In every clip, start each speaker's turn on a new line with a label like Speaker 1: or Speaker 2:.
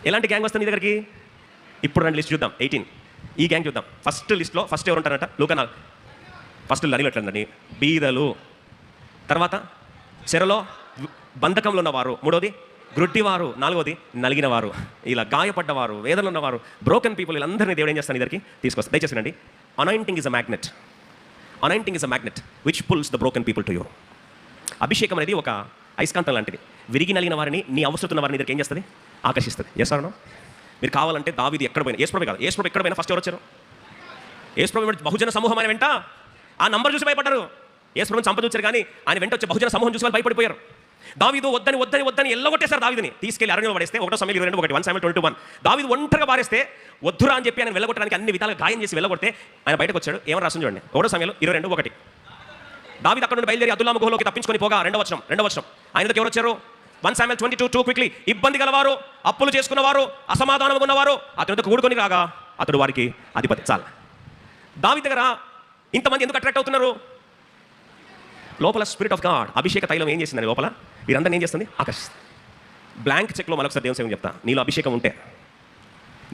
Speaker 1: ఎలాంటి గ్యాంగ్ వస్తుంది నీ దగ్గరికి? ఇప్పుడు రెండు లిస్ట్ చూద్దాం. 18 ఈ గ్యాంగ్ చూద్దాం. ఫస్ట్ లిస్ట్లో ఫస్ట్ ఎవరు ఉంటారంట? లూకా 4. ఫస్ట్ లరిలో ఎట్లండి? బీదలు, తర్వాత చెరలో బంధకంలో ఉన్నవారు, మూడోది గ్రుడ్డివారు, నాలుగోది నలిగిన వారు, ఇలా గాయపడ్డవారు, వేదనలు ఉన్నవారు, బ్రోకెన్ పీపుల్, వీళ్ళందరినీ దేవుడు ఏం చేస్తాను ఇద్దరికి తీసుకొస్తాను. దయచేసి రండి. Anointing is a magnet. Anointing is a magnet which pulls the broken people to you. అభిషేకం అనేది ఒక అయస్కాంతం లాంటిది. విరిగి నలిగిన వారిని, నీ అవసరం ఉన్న వారిని దగ్గరికి ఏం చేస్తుంది? ఆకర్షిస్తుంది. చేస్తాను. మీరు కావాలంటే దావీదు ఎక్కడ పోయినా, యేసుప్రభు కాదు, యేసుప్రభు ఎక్కడ పోయినా ఫస్ట్ ఎవరు వచ్చారు? యేసుప్రభు బహుజన సమూహం ఆయన వెంట ఆ నంబర్ చూసి భయపడ్డారు. యేసుప్రభుని చంప చూశారు, కానీ ఆయన వెంట వచ్చే బహుజన సమూహం చూసి వాళ్ళు భయపడిపోయారు. దావీదు వద్దని వద్దని వద్దని ఎల్లగొట్టేశారు. దావీదుని తీసుకెళ్లి అరణ్యంలో పడేస్తే 1 సమయం 22:1 1 Samuel 22:1 దావీదు ఒంటరిగా పారేస్తే వద్దురా అని చెప్పి ఆయన వెళ్ళగొట్టడానికి అన్ని విధాలుగా గాయం చేసి వెళ్ళగొడితే ఆయన బయటకు వచ్చాడు. ఏమని రాసింది చూడండి. 1 Samuel 22:1 దావీదు అక్కడ నుండి బయలుదేరి అదుల్లాము గుహలోకి తప్పించుకొని పోగా, రెండవ వచనం ఆయన దగ్గర ఎవరు వచ్చారు? 1 Samuel 22:2 క్విక్లీ. ఇబ్బంది గలవారు, అప్పులు చేసుకున్నవారు, అసమాధానం ఉన్నవారు అతని దగ్గర కూడుకొని రాగా అతడు వారికి అధిపతి. చాలా దావీదు దగ్గర ఇంతమంది ఎందుకు అట్రాక్ట్ అవుతున్నారు? లోపల స్పిరిట్ ఆఫ్ గాడ్, అభిషేక తైలం ఏం చేసిందని లోపల వీరందరినీ ఏం చేస్తుంది? ఆకర్షిస్తుంది. బ్లాంక్ చెక్లో మరొకసారి దేవుని సేవ చెప్తా. నీలో అభిషేకం ఉంటే,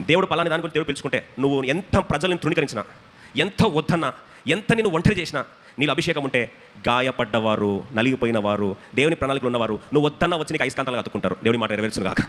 Speaker 1: దేవుడు పలాని దాని గురించి దేవుడు పిలుచుకుంటే, నువ్వు ఎంత ప్రజలను తృణీకరించినా, ఎంత వద్దన్నా, ఎంత నేను ఒంటరి చేసినా, నీలో అభిషేకం ఉంటే గాయపడ్డవారు, నలిగిపోయిన వారు, దేవుని ప్రణాళికలు ఉన్నవారు నువ్వు వద్దన్నా వచ్చి నీకు అయస్కాంతాలు అతుక్కుంటారు. దేవుని మాట నెరవేర్చును గాక.